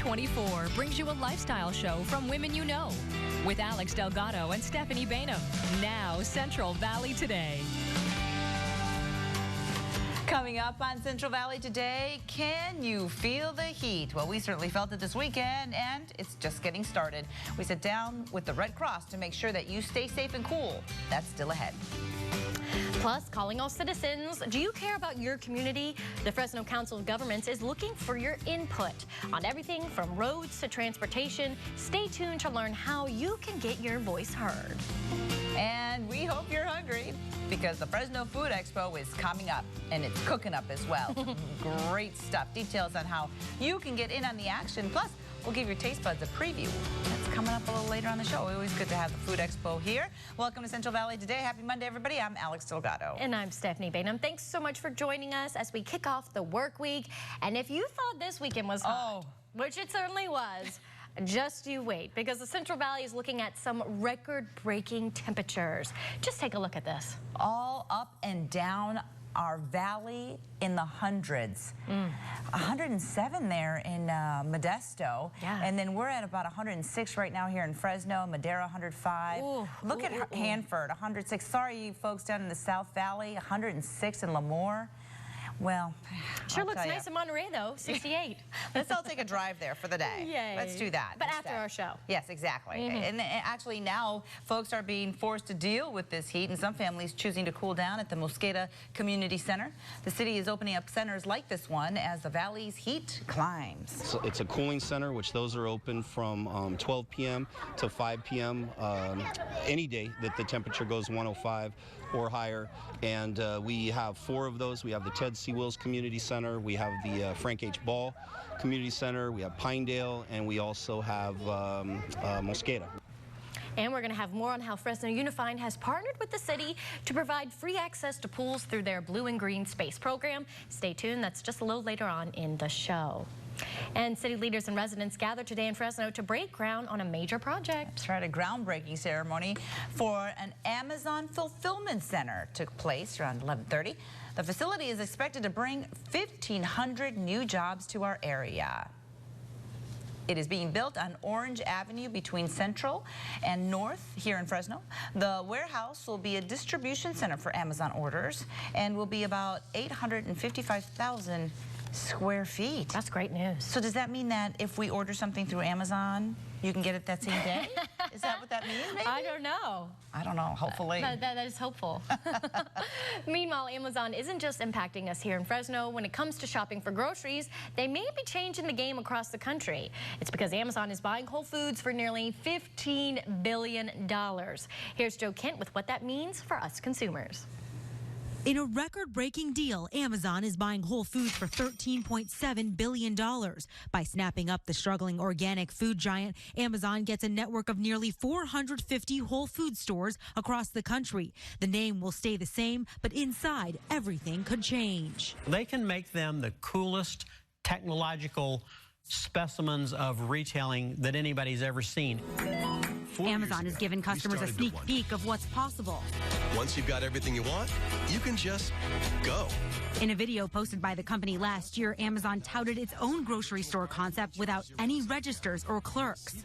24 brings you a lifestyle show from women you know with Alex Delgado and Stephanie Bainham. Now, Central Valley Today. Coming up on Central Valley Today, can you feel the heat? Well, we certainly felt it this weekend, and it's just getting started. We sit down with the Red Cross to make sure that you stay safe and cool. That's still ahead. Plus, calling all citizens, do you care about your community? The Fresno Council of Governments is looking for your input on everything from roads to transportation. Stay tuned to learn how you can get your voice heard. And we hope you're hungry, because the Fresno Food Expo is coming up, and it's cooking up as well. Great stuff. Details on how you can get in on the action. Plus, we'll give your taste buds a preview. That's coming up a little later on the show. Always good to have the Food Expo here. Welcome to Central Valley Today. Happy Monday, everybody. I'm Alex Delgado. And I'm Stephanie Bainham. Thanks so much for joining us as we kick off the work week. And if you thought this weekend was hot, which it certainly was, just you wait, because the Central Valley is looking at some record-breaking temperatures. Just take a look at this. All up and down our valley in the hundreds. 107 there in Modesto. Yeah. And then we're at about 106 right now here in Fresno. Madera, 105. Look at Hanford, 106. Sorry, you folks down in the South Valley, 106 in Lemoore. Well, sure looks nice in Monterey, though, 68. Let's all take a drive there for the day. Yay. Let's do that. But after our show. Yes, exactly. And actually now folks are being forced to deal with this heat, and some families choosing to cool down at the Mosqueda Community Center. The city is opening up centers like this one as the valley's heat climbs. So it's a cooling center, which those are open from 12 p.m. to 5 p.m. Any day that the temperature goes 105 or higher. And we have 4 of those. We have the Ted C. Wills Community Center, we have the Frank H. Ball Community Center, we have Pinedale, and we also have Mosqueda. And we're going to have more on how Fresno Unified has partnered with the city to provide free access to pools through their Blue and Green Space program. Stay tuned. That's just a little later on in the show. And city leaders and residents gathered today in Fresno to break ground on a major project. That's right, a groundbreaking ceremony for an Amazon fulfillment center took place around 11:30. The facility is expected to bring 1,500 new jobs to our area. It is being built on Orange Avenue between Central and North here in Fresno. The warehouse will be a distribution center for Amazon orders and will be about 855,000 square feet. That's great news. So does that mean that if we order something through Amazon, you can get it that same day? Is that what that means, maybe? I don't know. I don't know, hopefully. That is hopeful. Meanwhile, Amazon isn't just impacting us here in Fresno. When it comes to shopping for groceries, they may be changing the game across the country. It's because Amazon is buying Whole Foods for nearly $15 billion. Here's Joe Kent with what that means for us consumers. In a record-breaking deal, Amazon is buying Whole Foods for $13.7 billion. By snapping up the struggling organic food giant, Amazon gets a network of nearly 450 Whole Food stores across the country. The name will stay the same, but inside, everything could change. They can make them the coolest technological specimens of retailing that anybody's ever seen. Amazon has given customers a sneak peek of what's possible. Once you've got everything you want, you can just go. In a video posted by the company last year, Amazon touted its own grocery store concept without any registers or clerks.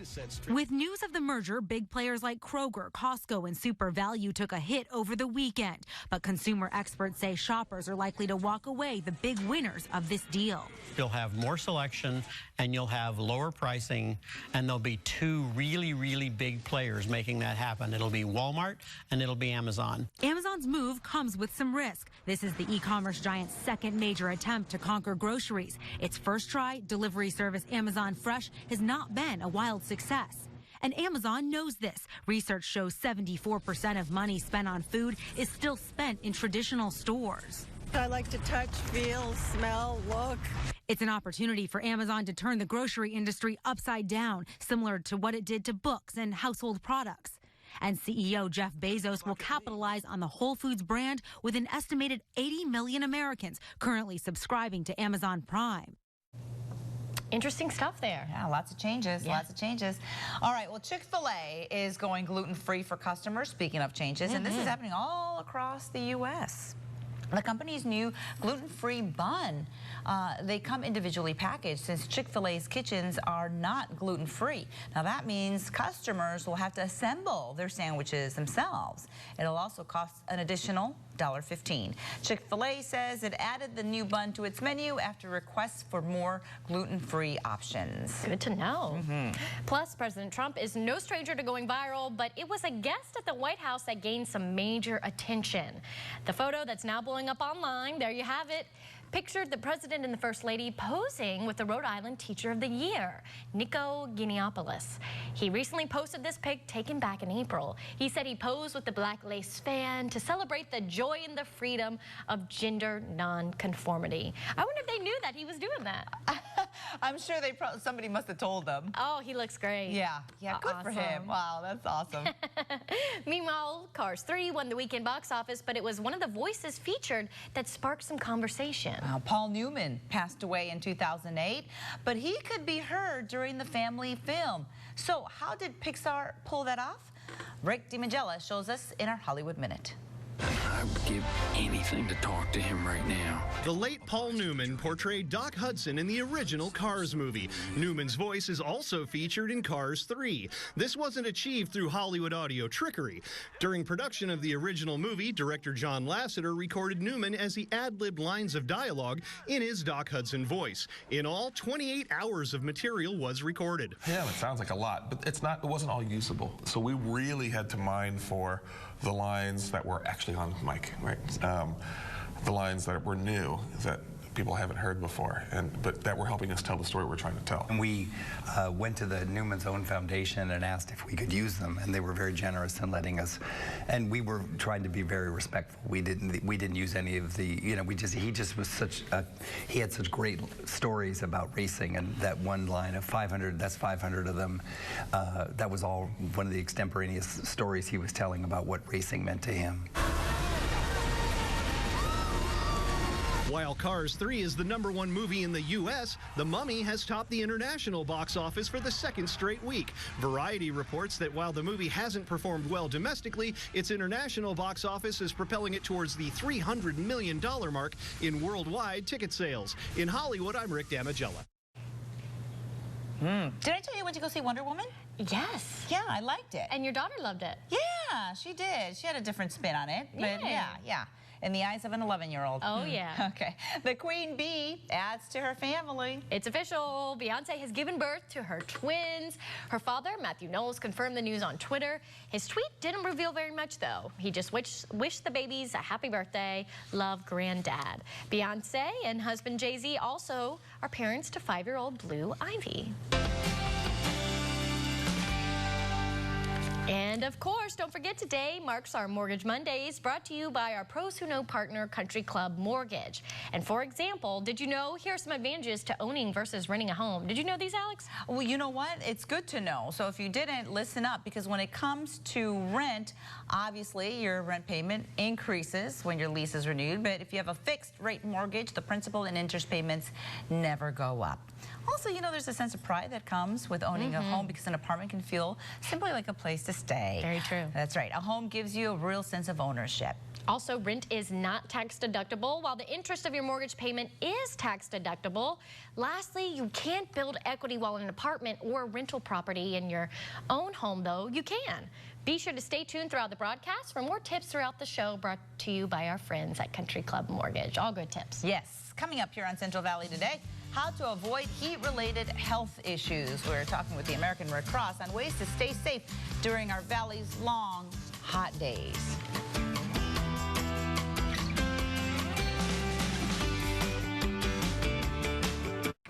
With news of the merger, big players like Kroger, Costco, and Super Value took a hit over the weekend. But consumer experts say shoppers are likely to walk away the big winners of this deal. You'll have more selection, and you'll have lower pricing, and there'll be 2 really, really big players making that happen. It'll be Walmart, and it'll be Amazon. Amazon's move comes with some risk. This is the e-commerce giant's second major attempt to conquer groceries. Its first try, delivery service Amazon Fresh, has not been a wild success. And Amazon knows this. Research shows 74% of money spent on food is still spent in traditional stores. I like to touch, feel, smell, look. It's an opportunity for Amazon to turn the grocery industry upside down, similar to what it did to books and household products. And CEO Jeff Bezos will capitalize on the Whole Foods brand with an estimated 80 million Americans currently subscribing to Amazon Prime. Interesting stuff there. Yeah, lots of changes, lots of changes. All right, well, Chick-fil-A is going gluten-free for customers, speaking of changes, and this is happening all across the U.S. The company's new gluten-free bun, they come individually packaged since Chick-fil-A's kitchens are not gluten-free. Now that means customers will have to assemble their sandwiches themselves. It'll also cost an additional $1.15. Chick-fil-A says it added the new bun to its menu after requests for more gluten-free options. Good to know. Plus, President Trump is no stranger to going viral, but it was a guest at the White House that gained some major attention. The photo that's now blowing up online, there you have it, pictured the president and the first lady posing with the Rhode Island Teacher of the Year, Nico Guineopoulos. He recently posted this pic taken back in April. He said he posed with the black lace fan to celebrate the joy and the freedom of gender non-conformity. I wonder if they knew that he was doing that. I'm sure somebody must have told them. Oh, he looks great. Yeah, good for him. Wow, that's awesome. Meanwhile, Cars 3 won the weekend box office, but it was one of the voices featured that sparked some conversation. Paul Newman passed away in 2008, but he could be heard during the family film. So how did Pixar pull that off? Rick DiMagella shows us in our Hollywood Minute. I would give anything to talk to him right now. The late Paul Newman portrayed Doc Hudson in the original Cars movie. Newman's voice is also featured in Cars 3. This wasn't achieved through Hollywood audio trickery. During production of the original movie, director John Lasseter recorded Newman as he ad-libbed lines of dialogue in his Doc Hudson voice. In all, 28 hours of material was recorded. Yeah, it sounds like a lot, but it wasn't all usable. So we really had to mine for the lines that were actually on mic, right? The lines that were new, that people haven't heard before, but that were helping us tell the story we're trying to tell. And we went to the Newman's Own Foundation and asked if we could use them, and they were very generous in letting us. And we were trying to be very respectful. We didn't use any of the, he just was he had such great stories about racing, and that one line of 500, that's 500 of them. That was all one of the extemporaneous stories he was telling about what racing meant to him. While Cars 3 is the #1 movie in the U.S., The Mummy has topped the international box office for the second straight week. Variety reports that while the movie hasn't performed well domestically, its international box office is propelling it towards the $300 million mark in worldwide ticket sales. In Hollywood, I'm Rick DiMagella. Did I tell you I went to go see Wonder Woman? Yes. Yeah, I liked it. And your daughter loved it. Yeah, she did. She had a different spin on it. But yeah. In the eyes of an 11-year-old. Oh, yeah. Okay. The Queen Bee adds to her family. It's official. Beyonce has given birth to her twins. Her father, Matthew Knowles, confirmed the news on Twitter. His tweet didn't reveal very much, though. He just wished the babies a happy birthday. Love, Granddad. Beyonce and husband Jay-Z also are parents to 5-year-old Blue Ivy. And of course, don't forget today marks our Mortgage Mondays, brought to you by our Pros Who Know partner, Country Club Mortgage. And for example, did you know, here are some advantages to owning versus renting a home. Did you know these, Alex? Well, you know what? It's good to know. So if you didn't, listen up, because when it comes to rent, obviously your rent payment increases when your lease is renewed. But if you have a fixed rate mortgage, the principal and interest payments never go up. Also, you know, there's a sense of pride that comes with owning a home, because an apartment can feel simply like a place to stay. Very true. That's right. A home gives you a real sense of ownership. Also, rent is not tax deductible, while the interest of your mortgage payment is tax deductible. Lastly, you can't build equity while in an apartment or rental property. In your own home, though, you can. Be sure to stay tuned throughout the broadcast for more tips throughout the show, brought to you by our friends at Country Club Mortgage. All good tips. Yes. Coming up here on Central Valley today, how to avoid heat-related health issues. We're talking with the American Red Cross on ways to stay safe during our valley's long, hot days.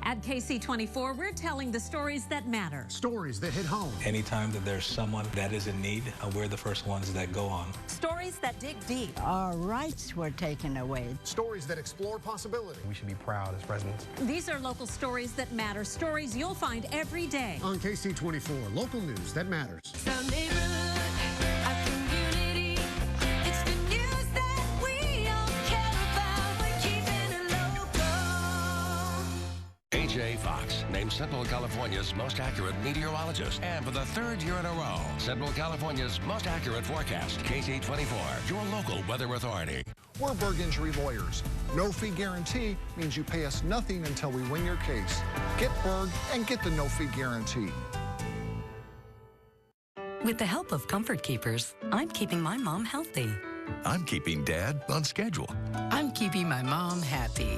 At KC24, we're telling the stories that matter. Stories that hit home. Anytime that there's someone that is in need, we're the first ones that go on. Stories that dig deep. Our rights were taken away. Stories that explore possibility. We should be proud as residents. These are local stories that matter. Stories you'll find every day. On KC24, local news that matters. From neighborhood, our community, it's the news that we all care about. We're keeping it local. A.J. Fox, named Central California's most accurate meteorologist. And for the 3rd year in a row, Central California's most accurate forecast. KC24, your local weather authority. We're Berg Injury Lawyers. No-fee guarantee means you pay us nothing until we win your case. Get Berg and get the no-fee guarantee. With the help of Comfort Keepers, I'm keeping my mom healthy. I'm keeping Dad on schedule. I'm keeping my mom happy.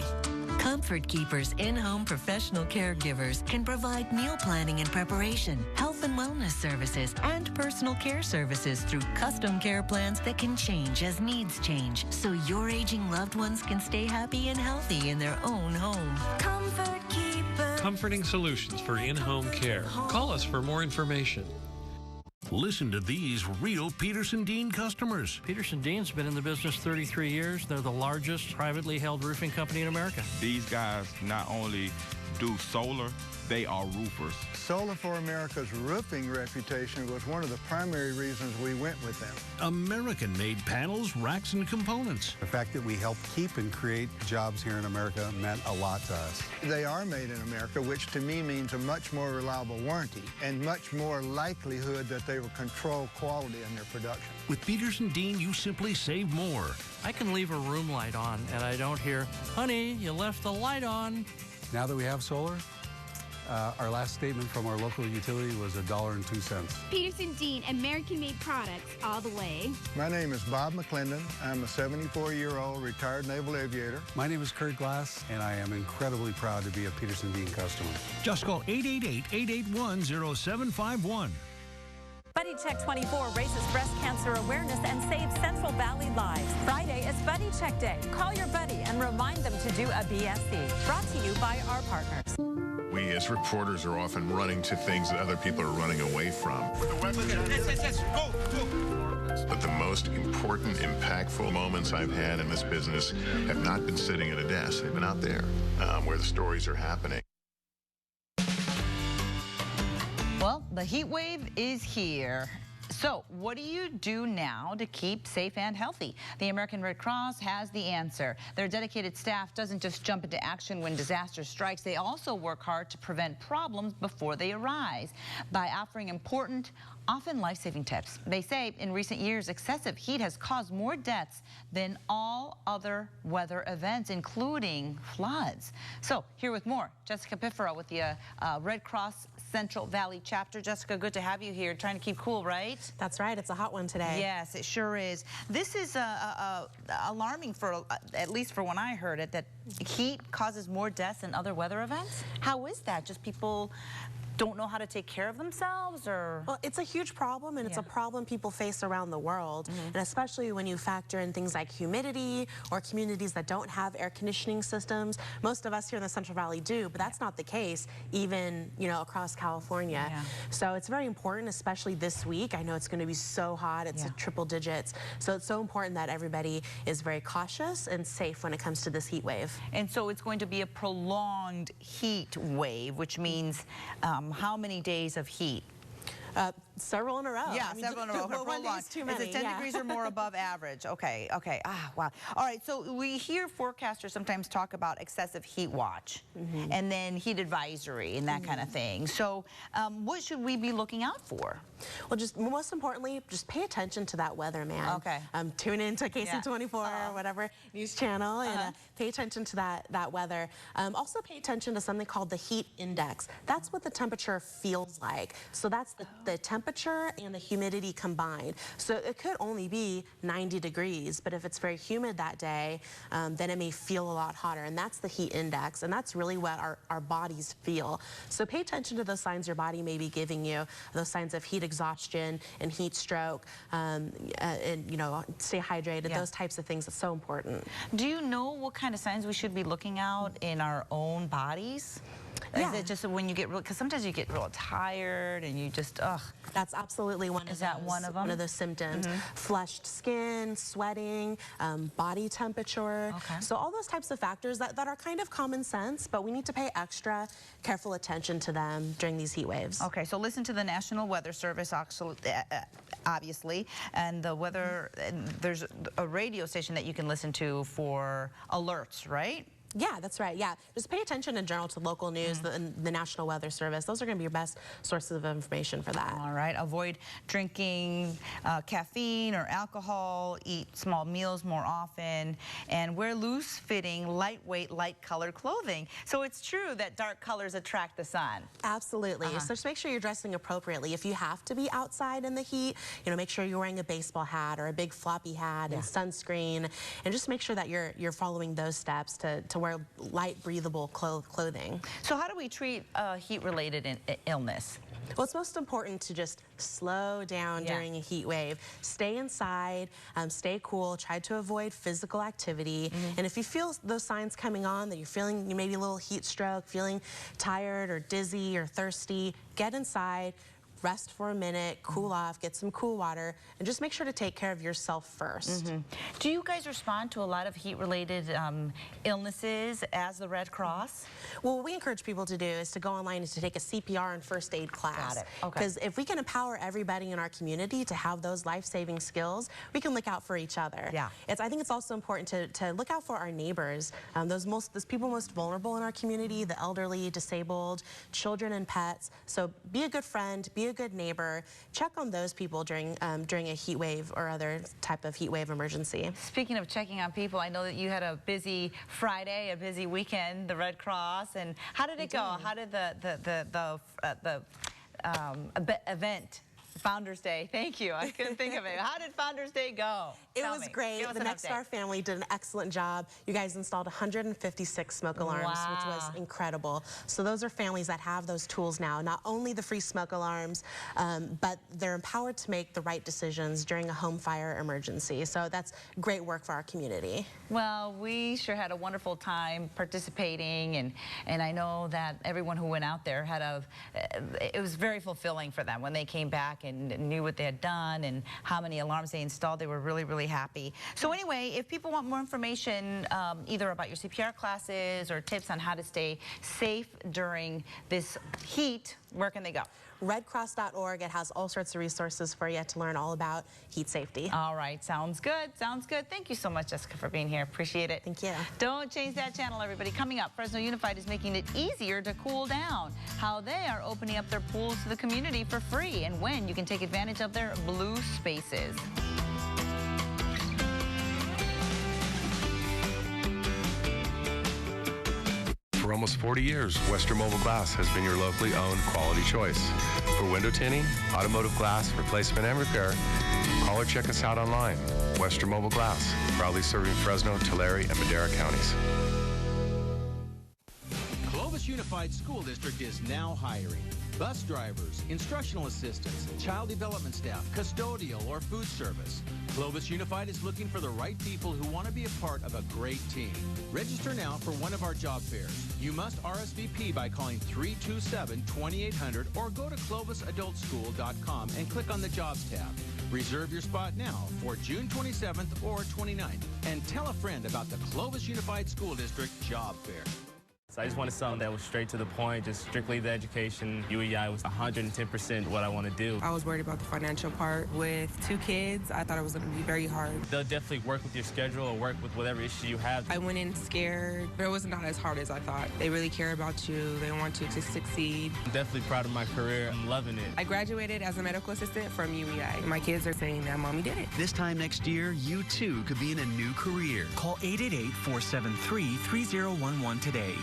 Comfort Keepers in-home professional caregivers can provide meal planning and preparation, health and wellness services, and personal care services through custom care plans that can change as needs change, so your aging loved ones can stay happy and healthy in their own home. Comfort Keeper. Comforting solutions for in-home care. Call us for more information. Listen to these real Peterson-Dean customers. Peterson-Dean's been in the business 33 years. They're the largest privately held roofing company in America. These guys not only do solar, they are roofers. Solar for America's roofing reputation was one of the primary reasons we went with them. American-made panels, racks, and components. The fact that we helped keep and create jobs here in America meant a lot to us. They are made in America, which to me means a much more reliable warranty and much more likelihood that they will control quality in their production. With Peterson-Dean, you simply save more. I can leave a room light on and I don't hear, "Honey, you left the light on." Now that we have solar, our last statement from our local utility was $1.02. Peterson-Dean, American-made products all the way. My name is Bob McClendon. I'm a 74-year-old retired naval aviator. My name is Kurt Glass, and I am incredibly proud to be a Peterson-Dean customer. Just call 888-881-0751. Buddy Check 24 raises breast cancer awareness and saves Central Valley lives. Friday is Buddy Check Day. Call your buddy and remind them to do a BSC. Brought to you by our partners. We as reporters are often running to things that other people are running away from. But the most important, impactful moments I've had in this business have not been sitting at a desk. They've been out there where the stories are happening. Well, the heat wave is here. So what do you do now to keep safe and healthy? The American Red Cross has the answer. Their dedicated staff doesn't just jump into action when disaster strikes. They also work hard to prevent problems before they arise by offering important, often life-saving tips. They say in recent years, excessive heat has caused more deaths than all other weather events, including floods. So here with more, Jessica Piffero with the Red Cross Central Valley chapter. Jessica, good to have you here. Trying to keep cool, right? That's right. It's a hot one today. Yes, it sure is. This is alarming for, at least for when I heard it, that heat causes more deaths than other weather events. How is that? Just people don't know how to take care of themselves, or? Well, it's a huge problem, and it's a problem people face around the world, and especially when you factor in things like humidity or communities that don't have air conditioning systems. Most of us here in the Central Valley do, but that's not the case even, you know, across California. So it's very important, especially this week. I know it's going to be so hot. It's triple digits. So it's so important that everybody is very cautious and safe when it comes to this heat wave. And so it's going to be a prolonged heat wave, which means how many days of heat? Several in a row. Yeah, I mean, several in a row. one day's too many. Is it 10 degrees or more above average? Okay, okay. Ah, wow. All right, so we hear forecasters sometimes talk about excessive heat watch and then heat advisory and that kind of thing. So what should we be looking out for? Well, just most importantly, just pay attention to that weather, man. Okay. Tune in to KC24 or whatever news channel and pay attention to that weather. Also pay attention to something called the heat index. That's what the temperature feels like. So that's the temperature and the humidity combined. So it could only be 90 degrees, but if it's very humid that day, then it may feel a lot hotter, and that's the heat index, and that's really what our bodies feel. So pay attention to those signs your body may be giving you, those signs of heat exhaustion and heat stroke, and you know, stay hydrated, those types of things. It's so important. Do you know what kind of signs we should be looking out in our own bodies? Is it just when you get real, because sometimes you get real tired and you just, ugh. That's absolutely one of those. Is that one of them? One of those symptoms. Flushed skin, sweating, body temperature. So all those types of factors that are kind of common sense, but we need to pay extra careful attention to them during these heat waves. Okay, so listen to the National Weather Service, obviously, and the weather, and there's a radio station that you can listen to for alerts, right? Yeah, that's right. Yeah, just pay attention in general to local news, the National Weather Service. Those are going to be your best sources of information for that. All right. Avoid drinking caffeine or alcohol. Eat small meals more often. And wear loose-fitting, lightweight, light-colored clothing. So it's true that dark colors attract the sun. Absolutely. So just make sure you're dressing appropriately. If you have to be outside in the heat, make sure you're wearing a baseball hat or a big floppy hat and sunscreen, and just make sure that you're following those steps to wear light, breathable clothing. So how do we treat heat-related illness? Well, it's most important to just slow down during a heat wave. Stay inside, stay cool, try to avoid physical activity. And if you feel those signs coming on, that you're feeling maybe a little heat stroke, feeling tired or dizzy or thirsty, get inside, rest for a minute, cool off, get some cool water, and just make sure to take care of yourself first. Do you guys respond to a lot of heat-related illnesses as the Red Cross? Well, what we encourage people to do is to go online and to take a CPR and first aid class. Got it. Okay. Because if we can empower everybody in our community to have those life-saving skills, we can look out for each other. Yeah. I think it's also important to look out for our neighbors, those people most vulnerable in our community, the elderly, disabled, children and pets. So be a good friend, be a good neighbor. Check on those people during a heat wave or other type of heat wave emergency. Speaking of checking on people, I know that you had a busy Friday, a busy weekend, the Red Cross, and how did it go? How did the event? Founders Day. Thank you. I couldn't think of it. How did Founders Day go? It was great. The Next Star family did an excellent job. You guys installed 156 smoke alarms, which was incredible. So those are families that have those tools now. Not only the free smoke alarms, but they're empowered to make the right decisions during a home fire emergency. So that's great work for our community. Well, we sure had a wonderful time participating, and I know that everyone who went out there it was very fulfilling for them when they came back and knew what they had done and how many alarms they installed. They were really, really happy. So anyway, if people want more information either about your CPR classes or tips on how to stay safe during this heat, where can they go? redcross.org. It has all sorts of resources for you to learn all about heat safety. All right, sounds good. Sounds good. Thank you so much, Jessica, for being here. Appreciate it. Thank you. Don't change that channel, everybody. Coming up, Fresno Unified is making it easier to cool down. How they are opening up their pools to the community for free, and when you can take advantage of their blue spaces. For almost 40 years, Western Mobile Glass has been your locally owned quality choice. For window tinting, automotive glass replacement and repair, call or check us out online. Western Mobile Glass, proudly serving Fresno, Tulare, and Madera counties. Clovis Unified School District is now hiring bus drivers, instructional assistants, child development staff, custodial, or food service. Clovis Unified is looking for the right people who want to be a part of a great team. Register now for one of our job fairs. You must RSVP by calling 327-2800 or go to clovisadultschool.com and click on the Jobs tab. Reserve your spot now for June 27th or 29th and tell a friend about the Clovis Unified School District Job Fair. So I just wanted something that was straight to the point, just strictly the education. UEI was 110% what I want to do. I was worried about the financial part. With 2 kids, I thought it was going to be very hard. They'll definitely work with your schedule or work with whatever issue you have. I went in scared, but it was not as hard as I thought. They really care about you. They want you to succeed. I'm definitely proud of my career. I'm loving it. I graduated as a medical assistant from UEI. My kids are saying that Mommy did it. This time next year, you too could be in a new career. Call 888-473-3011 today.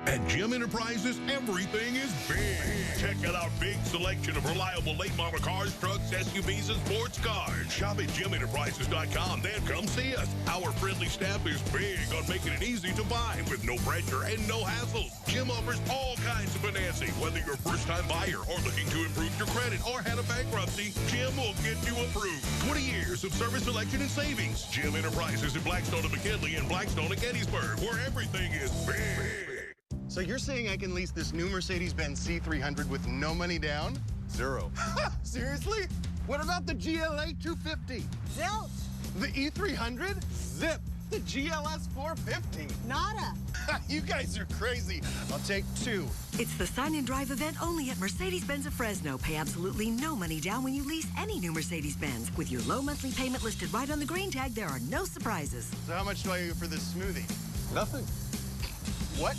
At Jim Enterprises, everything is big. Check out our big selection of reliable late model cars, trucks, SUVs, and sports cars. Shop at JimEnterprises.com, then come see us. Our friendly staff is big on making it easy to buy with no pressure and no hassles. Jim offers all kinds of financing. Whether you're a first-time buyer or looking to improve your credit or had a bankruptcy, Jim will get you approved. 20 years of service selection and savings. Jim Enterprises in Blackstone and McKinley and Blackstone and Gettysburg, where everything is big. So you're saying I can lease this new Mercedes-Benz C300 with no money down? Zero. Seriously? What about the GLA 250? Zilch. The E300? Zip. The GLS 450? Nada. You guys are crazy. I'll take 2. It's the Sign and Drive event only at Mercedes-Benz of Fresno. Pay absolutely no money down when you lease any new Mercedes-Benz. With your low monthly payment listed right on the green tag, there are no surprises. So how much do I owe for this smoothie? Nothing. What?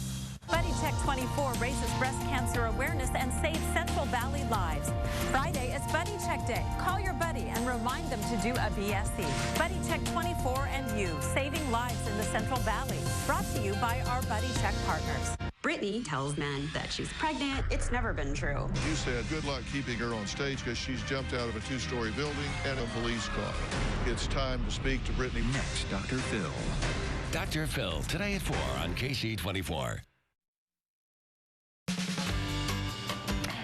Buddy Check 24 raises breast cancer awareness and saves Central Valley lives. Friday is Buddy Check Day. Call your buddy and remind them to do a BSC. Buddy Check 24 and you, saving lives in the Central Valley. Brought to you by our Buddy Check partners. Brittany tells men that she's pregnant. It's never been true. You said good luck keeping her on stage because she's jumped out of a two-story building and a police car. It's time to speak to Brittany. Next, Dr. Phil. Dr. Phil, today at 4 on KC24.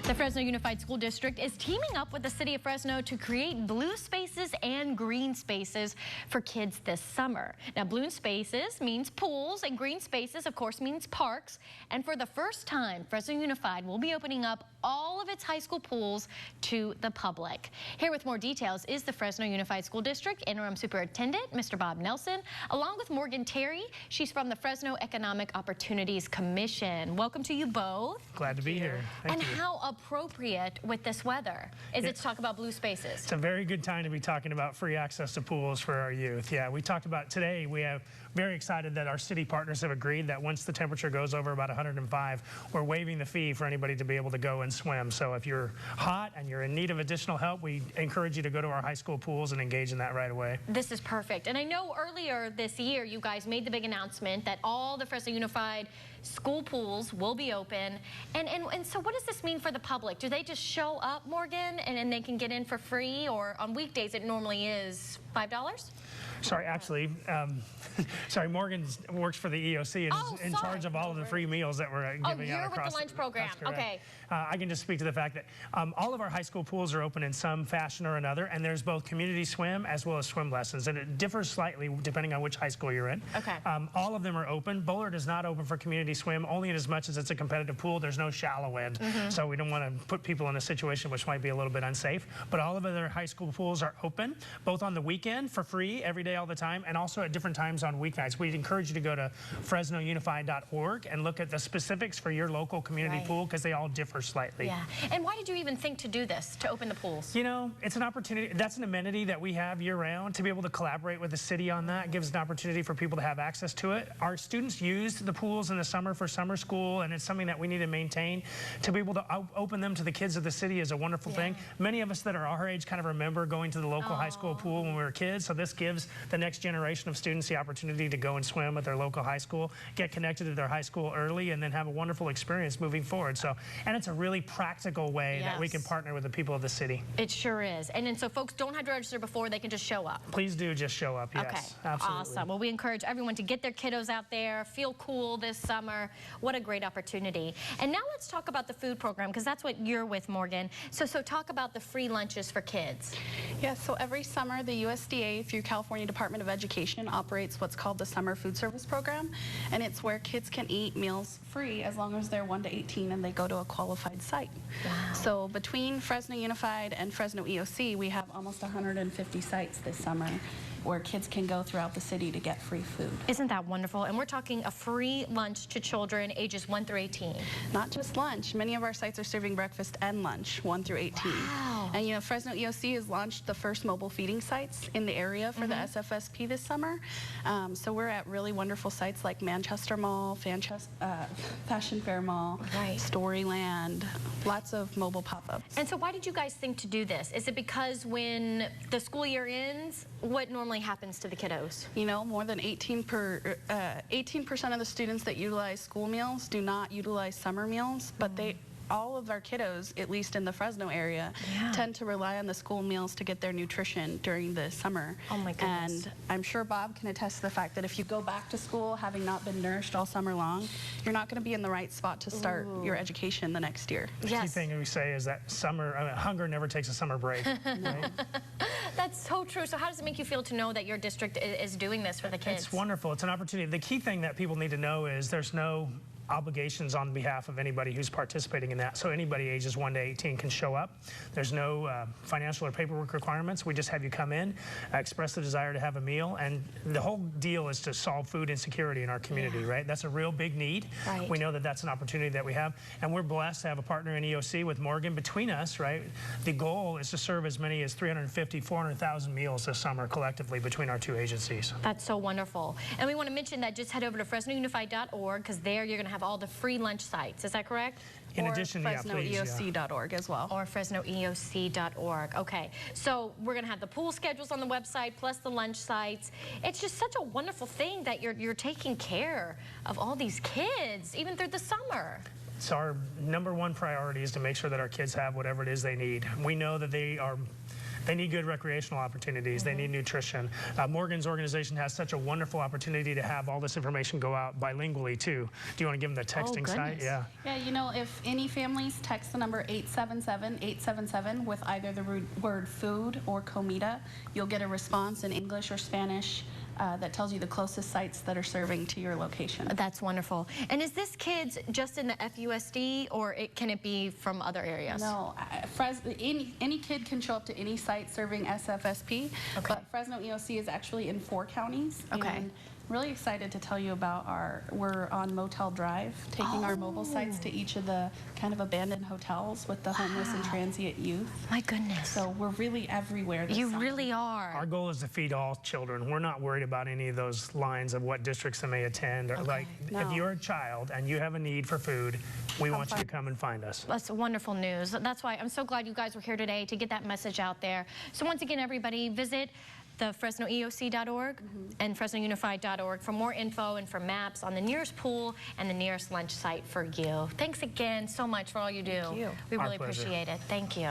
The Fresno Unified School District is teaming up with the city of Fresno to create blue spaces and green spaces for kids this summer. Now, blue spaces means pools, and green spaces, of course, means parks. And for the first time, Fresno Unified will be opening up all of its high school pools to the public. Here with more details is the Fresno Unified School District Interim Superintendent, Mr. Bob Nelson, along with Morgan Terry. She's from the Fresno Economic Opportunities Commission. Welcome to you both. Glad to be here. Thank you. How appropriate with this weather is it to talk about blue spaces? It's a very good time to be talking about free access to pools for our youth. Yeah, we talked about today, we have very excited that our city partners have agreed that once the temperature goes over about 105, we're waiving the fee for anybody to be able to go and swim. So if you're hot and you're in need of additional help, we encourage you to go to our high school pools and engage in that right away. This is perfect. And I know earlier this year, you guys made the big announcement that all the Fresno Unified school pools will be open. And so what does this mean for the public? Do they just show up, Morgan, and they can get in for free? Or on weekdays, it normally is $5? Sorry, actually, sorry, Morgan works for the EOC and is in charge of all of the free meals that we're giving out across. Oh, you're with the lunch program. Okay. I can just speak to the fact that all of our high school pools are open in some fashion or another, and there's both community swim as well as swim lessons, and it differs slightly depending on which high school you're in. Okay. All of them are open. Bullard is not open for community swim, only in as much as it's a competitive pool. There's no shallow end, so we don't want to put people in a situation which might be a little bit unsafe. But all of other high school pools are open, both on the weekend for free, every day, all the time, and also at different times on weeknights. We'd encourage you to go to fresnounified.org and look at the specifics for your local community pool, because they all differ slightly. Yeah. And why did you even think to do this, to open the pools? You know, it's an opportunity. That's an amenity that we have year-round. To be able to collaborate with the city on that gives an opportunity for people to have access to it. Our students use the pools in the summer for summer school, and it's something that we need to maintain. To be able to open them to the kids of the city is a wonderful thing. Many of us that are our age kind of remember going to the local high school pool when we were kids, so this gives the next generation of students the opportunity to go and swim at their local high school, get connected to their high school early, and then have a wonderful experience moving forward. So, and it's a really practical way that we can partner with the people of the city. It sure is. And then so folks don't have to register before, they can just show up. Please do just show up, yes. Okay, absolutely. Awesome. Well, we encourage everyone to get their kiddos out there, feel cool this summer. What a great opportunity. And now let's talk about the food program, because that's what you're with, Morgan. So talk about the free lunches for kids. Yeah, so every summer the USDA through California Department of Education operates what's called the Summer Food Service Program, and it's where kids can eat meals free as long as they're 1 to 18 and they go to a qualified site. Wow. So between Fresno Unified and Fresno EOC, we have almost 150 sites this summer where kids can go throughout the city to get free food. Isn't that wonderful? And we're talking a free lunch to children ages 1 through 18. Not just lunch. Many of our sites are serving breakfast and lunch, 1 through 18. Wow. And you know, Fresno EOC has launched the first mobile feeding sites in the area for the SFSP this summer. So we're at really wonderful sites like Manchester Mall, Fashion Fair Mall, Storyland, lots of mobile pop-ups. And so why did you guys think to do this? Is it because when the school year ends, what normally happens to the kiddos? You know, more than 18% of the students that utilize school meals do not utilize summer meals, but all of our kiddos, at least in the Fresno area, tend to rely on the school meals to get their nutrition during the summer. Oh my goodness. And I'm sure Bob can attest to the fact that if you go back to school having not been nourished all summer long, you're not going to be in the right spot to start your education the next year. The key thing we say is that hunger never takes a summer break. Right? That's so true. So how does it make you feel to know that your district is doing this for the kids? It's wonderful. It's an opportunity. The key thing that people need to know is there's no obligations on behalf of anybody who's participating in that. So anybody ages 1 to 18 can show up. There's no financial or paperwork requirements. We just have you come in, express the desire to have a meal, and the whole deal is to solve food insecurity in our community, right? That's a real big need. Right. We know that that's an opportunity that we have, and we're blessed to have a partner in EOC with Morgan between us, right? The goal is to serve as many as 350, 400,000 meals this summer collectively between our two agencies. That's so wonderful. And we want to mention that just head over to fresnounified.org, because there you're going to have all the free lunch sites. Is that correct? In addition, FresnoEOC.org as well. Or FresnoEOC.org. Okay, so we're going to have the pool schedules on the website, plus the lunch sites. It's just such a wonderful thing that you're taking care of all these kids, even through the summer. So our #1 priority is to make sure that our kids have whatever it is they need. We know that they need good recreational opportunities. They need nutrition. Morgan's organization has such a wonderful opportunity to have all this information go out bilingually too. Do you want to give them the texting site? Yeah. Yeah, you know, if any families text the number 877-877 with either the word food or comida, you'll get a response in English or Spanish that tells you the closest sites that are serving to your location. That's wonderful. And is this kids just in the FUSD, or can it be from other areas? No, any kid can show up to any site serving SFSP, but Fresno EOC is actually in 4 counties. Okay. And really excited to tell you about we're on Motel Drive, taking our mobile sites to each of the kind of abandoned hotels with the homeless and transient youth. My goodness. So we're really everywhere this summer. Really are. Our goal is to feed all children. We're not worried about any of those lines of what districts they may attend. Or if you're a child and you have a need for food, we want you to come and find us. That's wonderful news. That's why I'm so glad you guys were here today to get that message out there. So once again, everybody, visit the FresnoEOC.org and FresnoUnified.org for more info and for maps on the nearest pool and the nearest lunch site for you. Thanks again so much for all you do. Thank you. We really appreciate it. Thank you.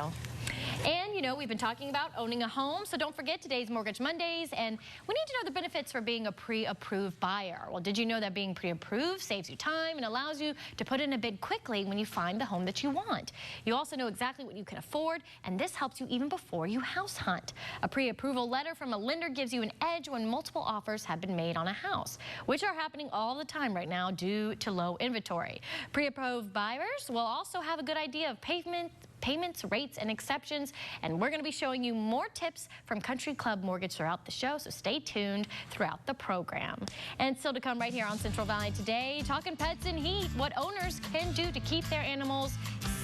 And, you know, we've been talking about owning a home, so don't forget today's Mortgage Mondays, and we need to know the benefits for being a pre-approved buyer. Well, did you know that being pre-approved saves you time and allows you to put in a bid quickly when you find the home that you want? You also know exactly what you can afford, and this helps you even before you house hunt. A pre-approval letter from a lender gives you an edge when multiple offers have been made on a house, which are happening all the time right now due to low inventory. Pre-approved buyers will also have a good idea of payments, rates, and exceptions, and we're going to be showing you more tips from Country Club Mortgage throughout the show, so stay tuned throughout the program. And still to come right here on Central Valley Today, talking pets and heat, what owners can do to keep their animals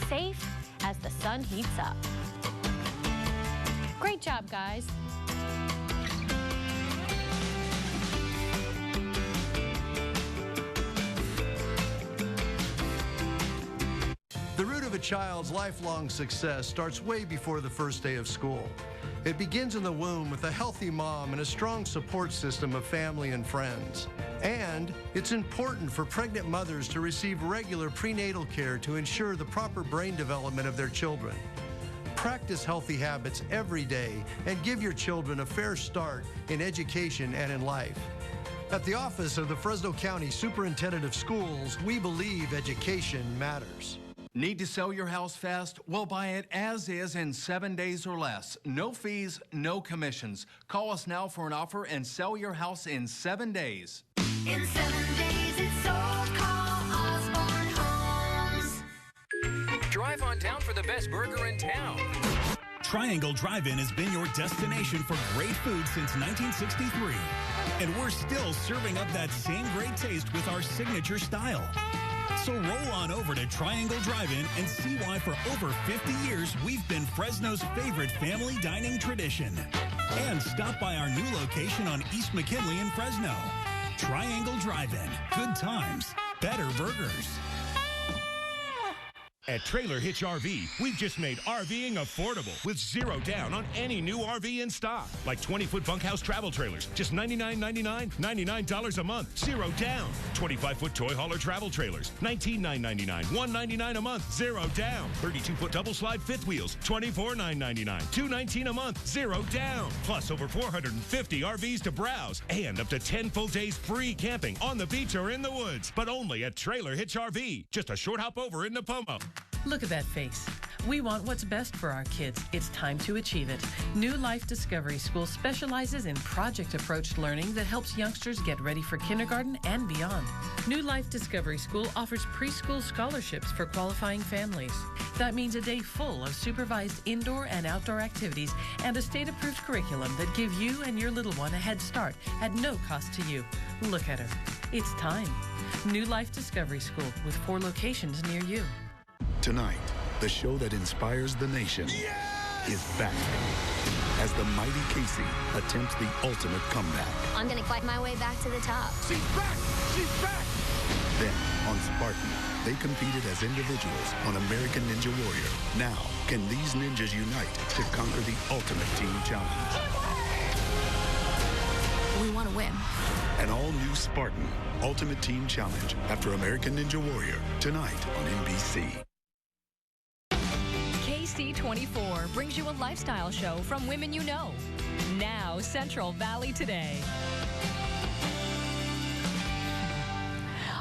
safe as the sun heats up. Great job, guys. The root of a child's lifelong success starts way before the first day of school. It begins in the womb with a healthy mom and a strong support system of family and friends. And it's important for pregnant mothers to receive regular prenatal care to ensure the proper brain development of their children. Practice healthy habits every day and give your children a fair start in education and in life. At the office of the Fresno County Superintendent of Schools, we believe education matters. Need to sell your house fast? Well, buy it as is in 7 days or less. No fees, no commissions. Call us now for an offer and sell your house in 7 days. In 7 days, it's sold. Call Osborne Homes. Drive on down for the best burger in town. Triangle Drive-In has been your destination for great food since 1963. And we're still serving up that same great taste with our signature style. So roll on over to Triangle Drive-In and see why for over 50 years we've been Fresno's favorite family dining tradition. And stop by our new location on East McKinley in Fresno. Triangle Drive-In. Good times, better burgers. At Trailer Hitch RV, we've just made RVing affordable with zero down on any new RV in stock. Like 20-foot bunkhouse travel trailers, just $99.99, $99 a month, zero down. 25-foot toy hauler travel trailers, $19,999, $199 a month, zero down. 32-foot double slide fifth wheels, $24,999, $219 a month, zero down. Plus over 450 RVs to browse and up to 10 full days free camping on the beach or in the woods. But only at Trailer Hitch RV, just a short hop over in Napomo. Look at that face. We want what's best for our kids. It's time to achieve it. New Life Discovery School specializes in project-approached learning that helps youngsters get ready for kindergarten and beyond. New Life Discovery School offers preschool scholarships for qualifying families. That means a day full of supervised indoor and outdoor activities and a state-approved curriculum that give you and your little one a head start at no cost to you. Look at her. It's time. New Life Discovery School with 4 locations near you. Tonight, the show that inspires the nation is back as the mighty Casey attempts the ultimate comeback. I'm gonna fight my way back to the top. She's back! She's back! Then, on Spartan, they competed as individuals on American Ninja Warrior. Now, can these ninjas unite to conquer the ultimate team challenge? We want to win. An all-new Spartan Ultimate Team Challenge after American Ninja Warrior, tonight on NBC. KC24 brings you a lifestyle show from women you know. Now, Central Valley Today.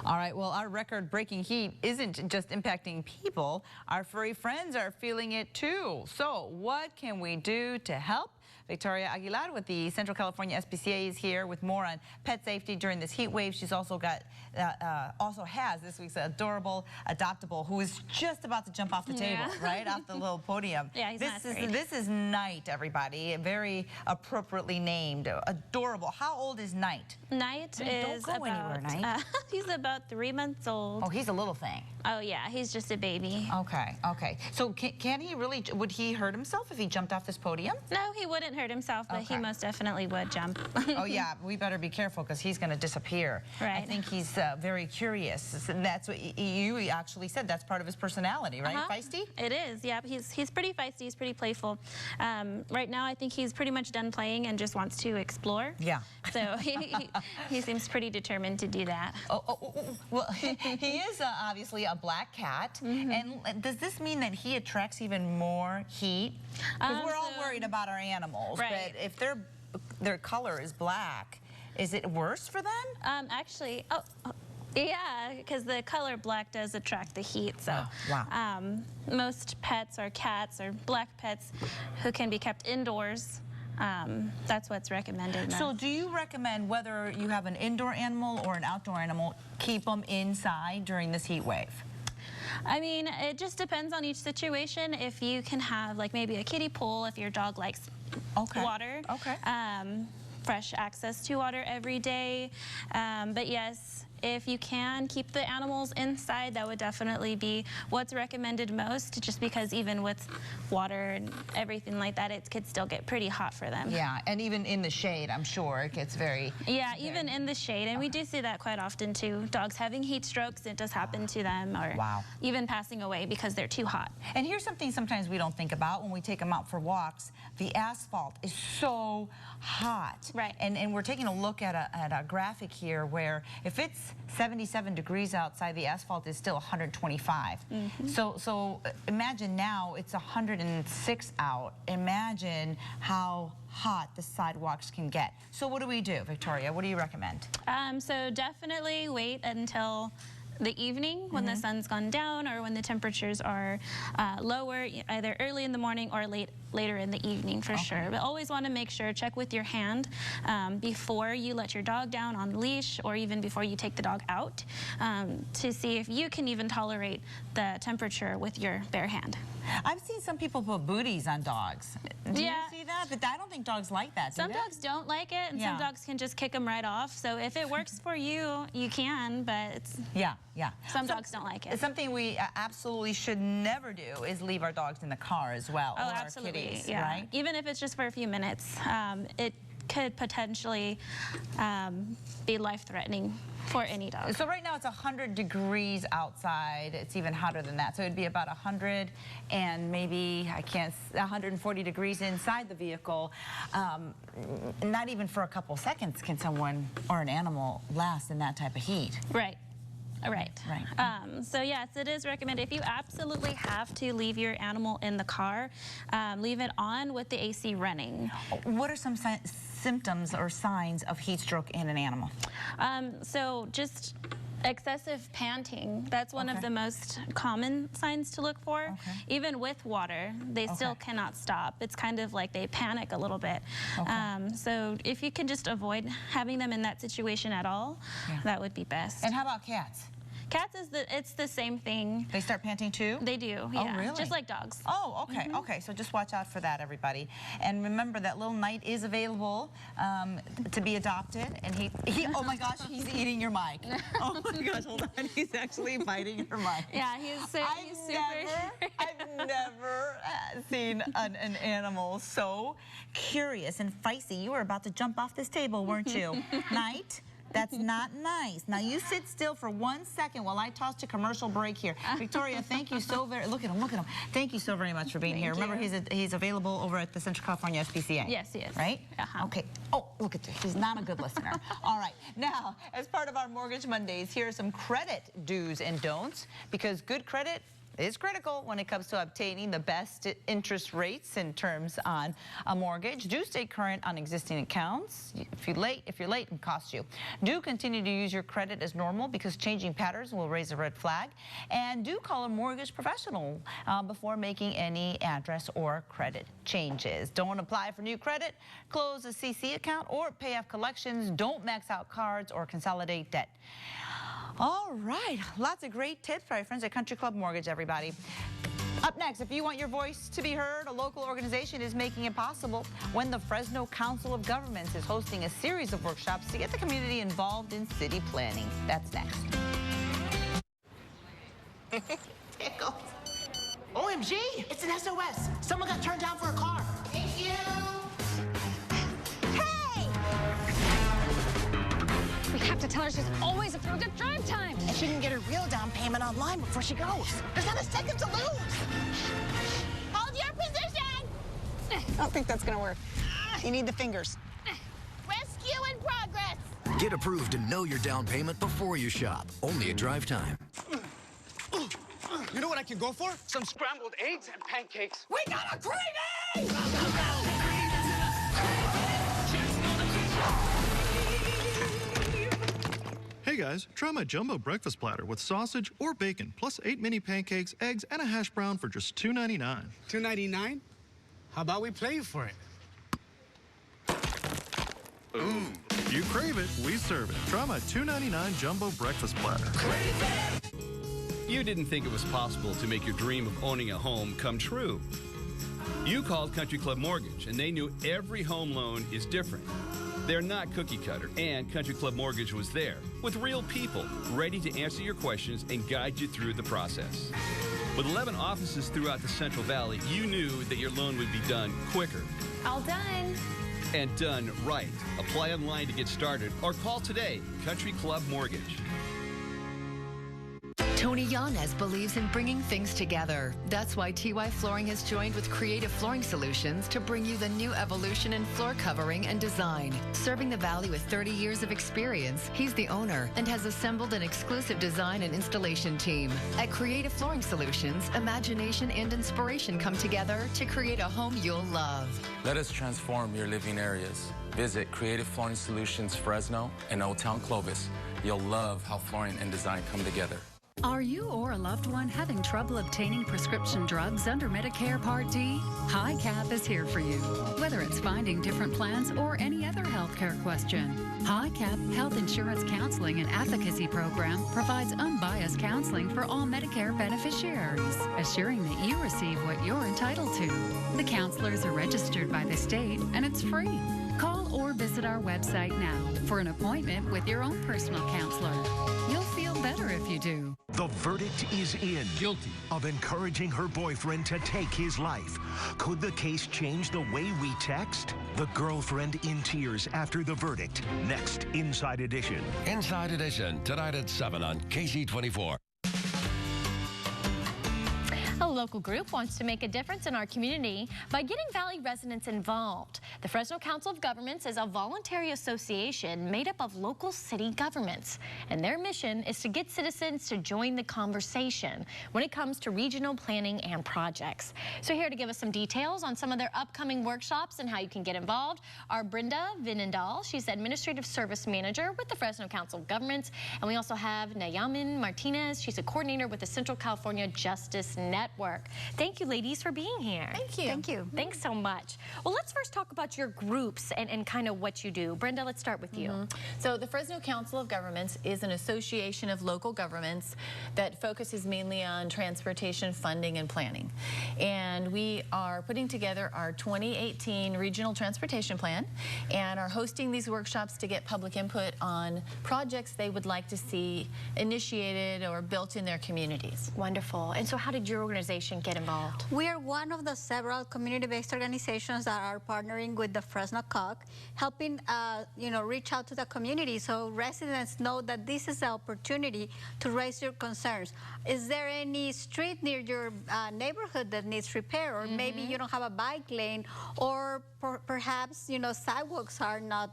All right, well, our record-breaking heat isn't just impacting people. Our furry friends are feeling it too. So what can we do to help? Victoria Aguilar with the Central California SPCA is here with more on pet safety during this heat wave. She's also got, has this week's adorable adoptable who is just about to jump off the table, right off the little podium. Yeah, he's not afraid. This is Knight, everybody. Very appropriately named, adorable. How old is Knight? Knight is don't go about, anywhere, Knight. he's about 3 months old. Oh, he's a little thing. Oh yeah, he's just a baby. Okay, okay. So can he really? Would he hurt himself if he jumped off this podium? No, he wouldn't hurt himself, but he most definitely would jump. Oh yeah, we better be careful because he's going to disappear. Right. I think he's very curious, and that's what you actually said. That's part of his personality, right? Feisty. It is. Yeah, he's pretty feisty. He's pretty playful. Right now, I think he's pretty much done playing and just wants to explore. Yeah. So he seems pretty determined to do that. Well, he is obviously a black cat, and does this mean that he attracts even more heat? Because we're all worried about our animals, but if their color is black, is it worse for them? Actually, yeah, because the color black does attract the heat. So most pets are cats or black pets who can be kept indoors. That's what's recommended. So do you recommend, whether you have an indoor animal or an outdoor animal, keep them inside during this heat wave? I mean, it just depends on each situation. If you can have like maybe a kiddie pool, if your dog likes water, fresh access to water every day. But yes, if you can keep the animals inside, that would definitely be what's recommended most, just because even with water and everything like that, it could still get pretty hot for them. Yeah, and even in the shade, I'm sure it gets very... Yeah, even in the shade, and we do see that quite often too. Dogs having heat strokes, it does happen to them, or even passing away because they're too hot. And here's something sometimes we don't think about when we take them out for walks. The asphalt is so hot. Right. And we're taking a look at a graphic here where if it's 77 degrees outside, the asphalt is still 125. So imagine now it's 106 out. Imagine how hot the sidewalks can get. So what do we do, Victoria? What do you recommend? So definitely wait until the evening when the sun's gone down, or when the temperatures are lower, either early in the morning or later in the evening for sure. But always want to make sure, check with your hand before you let your dog down on the leash, or even before you take the dog out, to see if you can even tolerate the temperature with your bare hand. I've seen some people put booties on dogs. Do you see that? But I don't think dogs like that, do Some dogs don't like it, and some dogs can just kick them right off. So if it works for you, you can, but it's... Some dogs don't like it. Something we absolutely should never do is leave our dogs in the car as well, or our kitties, right? Even if it's just for a few minutes, it could potentially be life-threatening for any dog. So right now it's 100 degrees outside. It's even hotter than that. So it'd be about 100 and maybe, 140 degrees inside the vehicle. Not even for a couple seconds can someone or an animal last in that type of heat. Right. So yes, it is recommended. If you absolutely have to leave your animal in the car, leave it on with the AC running. What are some symptoms or signs of heat stroke in an animal? So just Excessive panting. That's one of the most common signs to look for. Even with water, they still cannot stop. It's kind of like they panic a little bit. So if you can just avoid having them in that situation at all, that would be best. And how about cats? Cats it's the same thing. They start panting too? They do, yeah. Oh, really? Just like dogs. Oh, okay, okay. So just watch out for that, everybody. And remember that little Knight is available to be adopted. And he oh my gosh, he's eating your mic. Oh my gosh, hold on. He's actually biting your mic. Yeah, he's super. I've never seen an animal so curious and feisty. You were about to jump off this table, weren't you? Knight? That's not nice. Now you sit still for 1 second while I toss to commercial break here. Victoria, thank you so very, look at him, look at him. Thank you so very much for being here. Remember, he's available over at the Central California SPCA. Yes, he is. Right? Okay. Oh, look at this. He's not a good listener. All right. Now, as part of our Mortgage Mondays, here are some credit do's and don'ts, because good credit is critical when it comes to obtaining the best interest rates in terms on a mortgage. Do stay current on existing accounts. If you're late, it can cost you. Do continue to use your credit as normal, because changing patterns will raise a red flag. And do call a mortgage professional before making any address or credit changes. Don't apply for new credit, close a CC account, or pay off collections. Don't max out cards or consolidate debt. All right, lots of great tips by our friends at Country Club Mortgage, everybody. Up next, if you want your voice to be heard, a local organization is making it possible when the Fresno Council of Governments is hosting a series of workshops to get the community involved in city planning. That's next. Pickles. OMG, it's an SOS. Someone got turned down for a car. Thank you. We have to tell her she's always a pro good drive time. And she can get her real down payment online before she goes. There's not a second to lose. Hold your position. I don't think that's gonna work. You need the fingers. Rescue in progress. Get approved and know your down payment before you shop. Only at Drive Time. You know what I can go for? Some scrambled eggs and pancakes. We got a craving! Hey guys, try my jumbo breakfast platter with sausage or bacon, plus 8 mini pancakes, eggs, and a hash brown for just $2.99. $2.99? How about we play for it? Ooh. You crave it, we serve it. Try my $2.99 jumbo breakfast platter. You didn't think it was possible to make your dream of owning a home come true. You called Country Club Mortgage, and they knew every home loan is different. They're not cookie cutter, and Country Club Mortgage was there with real people ready to answer your questions and guide you through the process. With 11 offices throughout the Central Valley, you knew that your loan would be done quicker. All done. And done right. Apply online to get started or call today, Country Club Mortgage. Tony Yanez believes in bringing things together. That's why TY Flooring has joined with Creative Flooring Solutions to bring you the new evolution in floor covering and design. Serving the Valley with 30 years of experience, he's the owner and has assembled an exclusive design and installation team. At Creative Flooring Solutions, imagination and inspiration come together to create a home you'll love. Let us transform your living areas. Visit Creative Flooring Solutions Fresno and Old Town Clovis. You'll love how flooring and design come together. Are you or a loved one having trouble obtaining prescription drugs under Medicare Part D? HiCap is here for you. Whether it's finding different plans or any other healthcare question, HiCap Health Insurance Counseling and Advocacy Program provides unbiased counseling for all Medicare beneficiaries, assuring that you receive what you're entitled to. The counselors are registered by the state, and it's free. Call or visit our website now for an appointment with your own personal counselor. You'll feel better if you do. The verdict is in. Guilty of encouraging her boyfriend to take his life. Could the case change the way we text? The girlfriend in tears after the verdict. Next, Inside Edition. Inside Edition, tonight at 7 on KC24. Hello local group wants to make a difference in our community by getting Valley residents involved. The Fresno Council of Governments is a voluntary association made up of local city governments, and their mission is to get citizens to join the conversation when it comes to regional planning and projects. So here to give us some details on some of their upcoming workshops and how you can get involved are Brenda Vinendal. She's the Administrative Service Manager with the Fresno Council of Governments, and we also have Nayamin Martinez. She's a coordinator with the Central California Justice Network. Thank you, ladies, for being here. Thank you. Thank you. Thanks so much. Well, let's first talk about your groups and kind of what you do. Brenda, let's start with you. So the Fresno Council of Governments is an association of local governments that focuses mainly on transportation funding and planning. And we are putting together our 2018 Regional Transportation Plan and are hosting these workshops to get public input on projects they would like to see initiated or built in their communities. Wonderful. And so how did your organization get involved? We are one of the several community-based organizations that are partnering with the Fresno COG, helping reach out to the community so residents know that this is the opportunity to raise your concerns. Is there any street near your neighborhood that needs repair, or maybe you don't have a bike lane, or perhaps sidewalks are not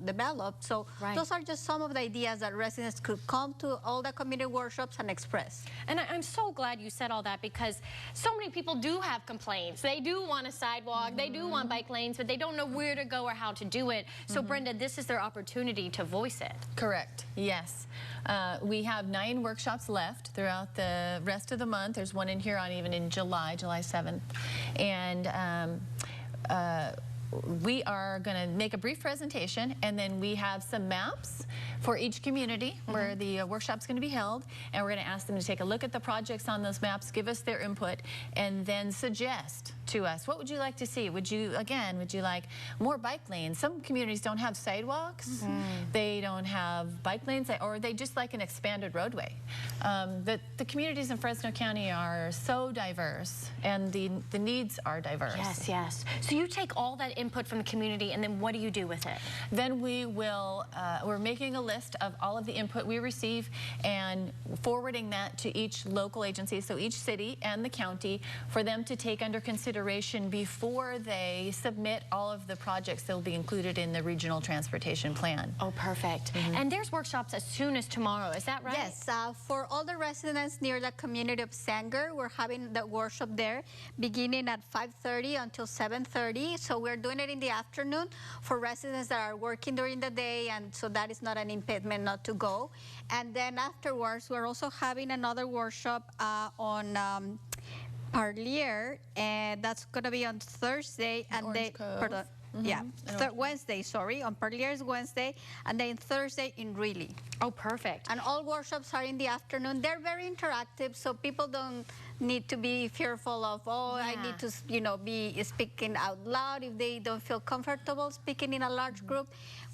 developed? So those are just some of the ideas that residents could come to all the community workshops and express. And I'm so glad you said all that, because so many people do have complaints. They do want a sidewalk, they do want bike lanes, but they don't know where to go or how to do it. So Brenda, this is their opportunity to voice it. Correct. Yes. We have 9 workshops left throughout the rest of the month. There's one in here even in July 7th. And we are going to make a brief presentation, and then we have some maps for each community where the workshop's going to be held, and we're going to ask them to take a look at the projects on those maps, give us their input, and then suggest to us, what would you like to see? Would you like more bike lanes? Some communities don't have sidewalks, they don't have bike lanes, or they just like an expanded roadway. The communities in Fresno County are so diverse, and the needs are diverse. Yes, yes. So you take all that input from the community, and then what do you do with it? Then we will, we're making a list of all of the input we receive and forwarding that to each local agency, so each city and the county, for them to take under consideration before they submit all of the projects that will be included in the Regional Transportation Plan. Oh, perfect. And there's workshops as soon as tomorrow, is that right? Yes, for all the residents near the community of Sanger, we're having the workshop there beginning at 5:30 until 7:30. So we're doing it in the afternoon for residents that are working during the day, and so that is not an impediment not to go. And then afterwards, we're also having another workshop on Parlier, and that's going to be on Thursday, and Wednesday, sorry. On Parlier is Wednesday, and then Thursday in Greeley. Oh, perfect. And all workshops are in the afternoon. They're very interactive, so people don't need to be fearful of, I need to, be speaking out loud if they don't feel comfortable speaking in a large group.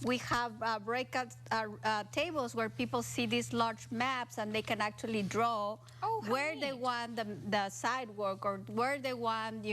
We have breakout tables where people see these large maps, and they can actually draw where they want the sidewalk, or where they want,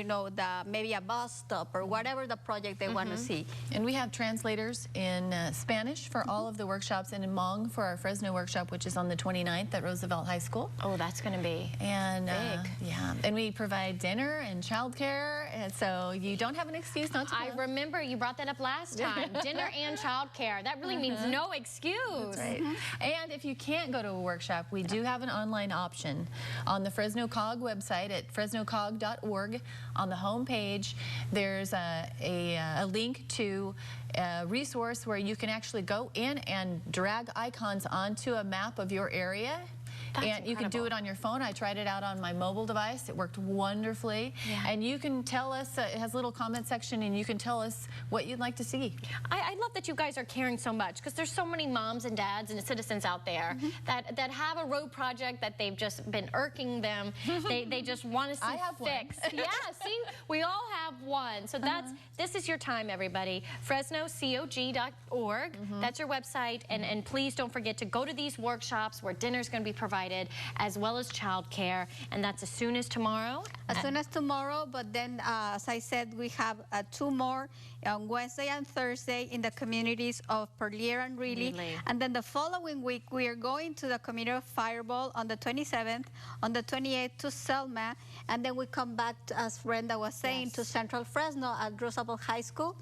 maybe a bus stop, or whatever the project they want to see. And we have translators in Spanish for all of the workshops, and in Hmong for our Fresno workshop, which is on the 29th at Roosevelt High School. Oh, that's going to be big. Yeah, and we provide dinner and childcare, and so you don't have an excuse not to. I remember you brought that up last time. Dinner and childcare. That really means no excuse. That's right. And if you can't go to a workshop, we do have an online option on the Fresno COG website at fresnocog.org. On the home page, there's a link to a resource where you can actually go in and drag icons onto a map of your area. That's and you can do it on your phone. I tried it out on my mobile device. It worked wonderfully. And you can tell us, it has a little comment section, and you can tell us what you'd like to see. I love that you guys are caring so much, because there's so many moms and dads and citizens out there that have a road project that they've just been irking them. They just want to see fixed. Yeah, see, we all have one. So this is your time, everybody. fresnocog.org. That's your website. And please don't forget to go to these workshops where dinner's going to be provided. provided, as well as childcare, and that's as soon as tomorrow? As soon as tomorrow, but then, as I said, we have 2 more on Wednesday and Thursday in the communities of Perlier and Greeley. And then the following week, we are going to the community of Fireball on the 27th, on the 28th to Selma, and then we come back, as Brenda was saying, to Central Fresno at Roosevelt High School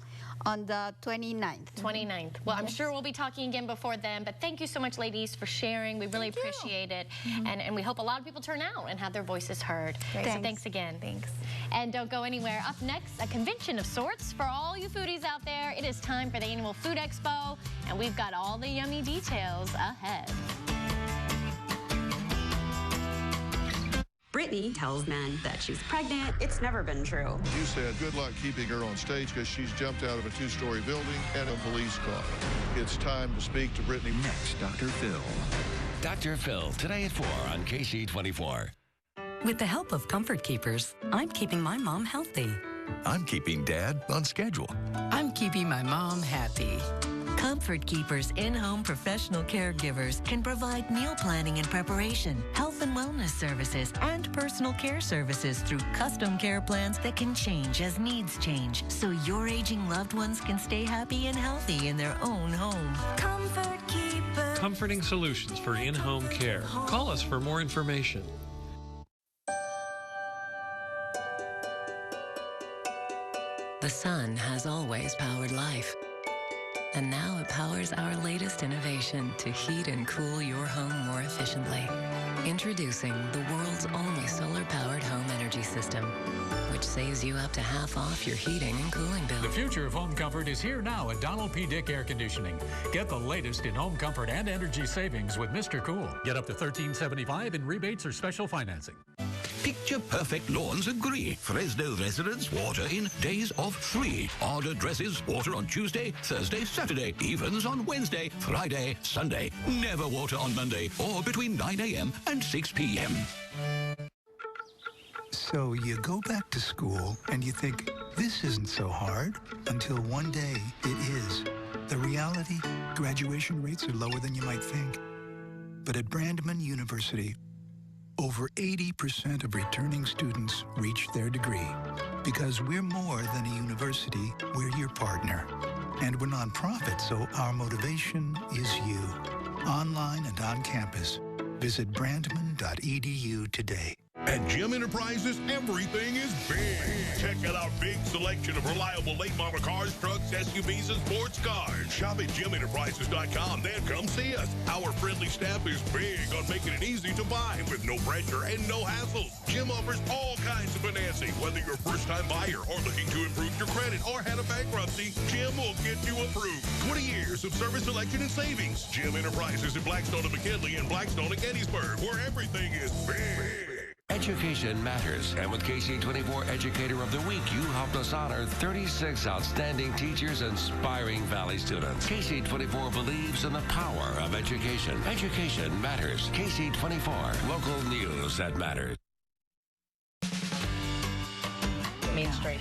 on the 29th. 29th. Well, I'm sure we'll be talking again before then, but thank you so much, ladies, for sharing. We really appreciate it, and we hope a lot of people turn out and have their voices heard. So thanks again. Thanks. And don't go anywhere. Up next, a convention of sorts for all you foodies out there. It is time for the annual Food Expo, and we've got all the yummy details ahead. Brittany tells men that she's pregnant. It's never been true. You said good luck keeping her on stage because she's jumped out of a 2-story building and a police car. It's time to speak to Brittany. Next, Dr. Phil. Dr. Phil, today at 4 on KC24. With the help of Comfort Keepers, I'm keeping my mom healthy. I'm keeping Dad on schedule. I'm keeping my mom happy. Comfort Keepers in-home professional caregivers can provide meal planning and preparation, health and wellness services, and personal care services through custom care plans that can change as needs change, so your aging loved ones can stay happy and healthy in their own home. Comfort Keepers. Comforting solutions for in-home care. Call us for more information. The sun has always powered life. And now it powers our latest innovation to heat and cool your home more efficiently. Introducing the world's only solar-powered home energy system, which saves you up to half off your heating and cooling bill. The future of home comfort is here now at Donald P. Dick Air Conditioning. Get the latest in home comfort and energy savings with Mr. Cool. Get up to $13.75 in rebates or special financing. Picture-perfect lawns agree. Fresno residents water in days of 3. Order dresses, water on Tuesday, Thursday, Saturday, evens on Wednesday, Friday, Sunday. Never water on Monday or between 9 a.m. and 6 p.m. So you go back to school and you think, this isn't so hard, until one day it is. The reality, graduation rates are lower than you might think. But at Brandman University, over 80% of returning students reach their degree. Because we're more than a university, we're your partner. And we're nonprofit, so our motivation is you. Online and on campus. Visit brandman.edu today. At Jim Enterprises, everything is big. Check out our big selection of reliable late model cars, trucks, SUVs, and sports cars. Shop at jimenterprises.com, then come see us. Our friendly staff is big on making it easy to buy with no pressure and no hassle. Jim offers all kinds of financing. Whether you're a first-time buyer or looking to improve your credit or had a bankruptcy, Jim will get you approved. 20 years of service selection and savings. Jim Enterprises in Blackstone and McKinley and Blackstone and Gettysburg, where everything is big. Education matters, and with KC24 Educator of the Week, you helped us honor 36 outstanding teachers inspiring Valley students. KC24 believes in the power of education. Education matters. KC24, local news that matters. Main Street.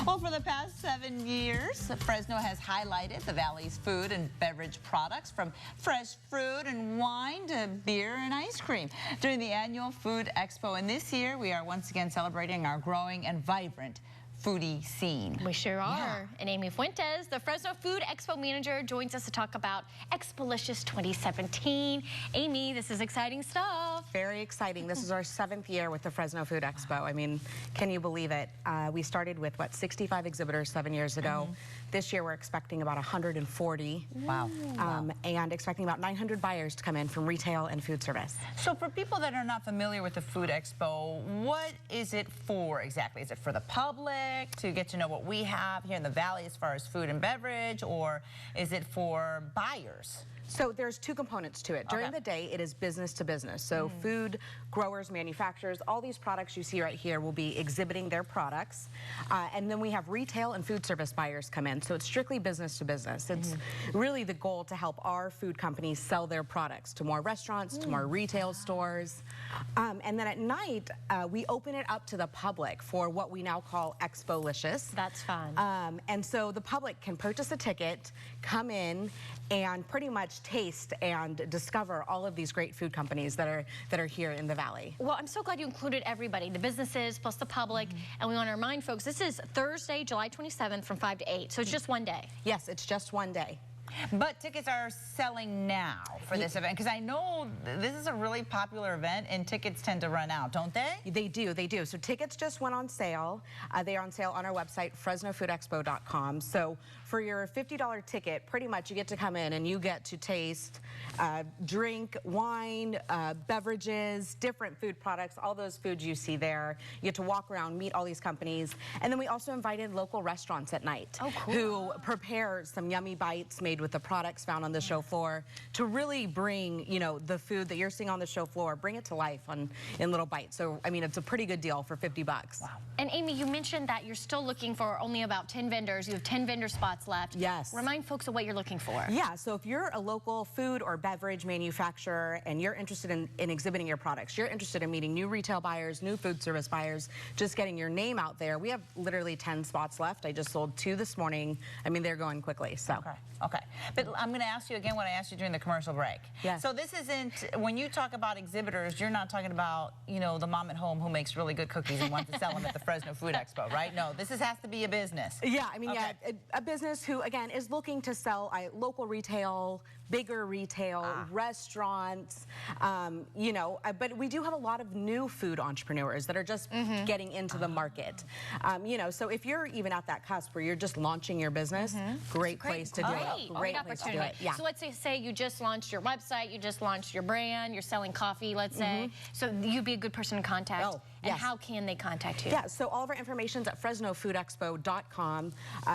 Well, for the past 7 years, Fresno has highlighted the Valley's food and beverage products, from fresh fruit and wine to beer and ice cream, during the annual Food Expo. And this year, we are once again celebrating our growing and vibrant foodie scene. We sure are. Yeah. And Amy Fuentes, the Fresno Food Expo manager, joins us to talk about Expolicious 2017. Amy, this is exciting stuff. Very exciting. This is our 7th year with the Fresno Food Expo. I mean, can you believe it? We started with, 65 exhibitors 7 years ago. This year, we're expecting about 140. Wow. And expecting about 900 buyers to come in from retail and food service. So for people that are not familiar with the Food Expo, what is it for exactly? Is it for the public, to get to know what we have here in the Valley as far as food and beverage, or is it for buyers? So there's 2 components to it. During the day, it is business to business. So food growers, manufacturers, all these products you see right here will be exhibiting their products. And then we have retail and food service buyers come in. So it's strictly business to business. It's really the goal to help our food companies sell their products to more restaurants, to more retail stores. And then at night, we open it up to the public for what we now call Expolicious. That's fun. And so the public can purchase a ticket, come in, and pretty much taste and discover all of these great food companies that are here in the Valley. Well, I'm so glad you included everybody, the businesses plus the public, and we want to remind folks, this is Thursday, July 27th from 5 to 8, so it's just one day. Yes, it's just one day. But tickets are selling now for this event, because I know this is a really popular event and tickets tend to run out, don't they? They do. So tickets just went on sale. They are on sale on our website, fresnomusicartsacademy.com. So for your $50 ticket, pretty much you get to come in and you get to taste, drink, wine, beverages, different food products, all those foods you see there. You get to walk around, meet all these companies. And then we also invited local restaurants at night who prepare some yummy bites made with the products found on the show floor to really bring, you know, the food that you're seeing on the show floor, bring it to life in little bites. So, I mean, it's a pretty good deal for $50. Wow. And Amy, you mentioned that you're still looking for only about 10 vendors. You have 10 vendor spots left. Yes. Remind folks of what you're looking for. Yeah, so if you're a local food or beverage manufacturer and you're interested in exhibiting your products, you're interested in meeting new retail buyers, new food service buyers, just getting your name out there, we have literally 10 spots left. I just sold 2 this morning. I mean, they're going quickly, so. Okay. But I'm going to ask you again what I asked you during the commercial break. Yes. So this isn't, when you talk about exhibitors, you're not talking about, you know, the mom at home who makes really good cookies and wants to sell them at the Fresno Food Expo, right? No, this has to be a business. Yeah, I mean, yeah, a business who, again, is looking to sell local retail, bigger retail, restaurants, you know, but we do have a lot of new food entrepreneurs that are just getting into the market. You know, so if you're even at that cusp where you're just launching your business, great place to do it. Great place to do it. Yeah. So let's say you just launched your website, you just launched your brand, you're selling coffee, let's say. So you'd be a good person to contact. Oh, and how can they contact you? Yeah, so all of our information is at fresnofoodexpo.com.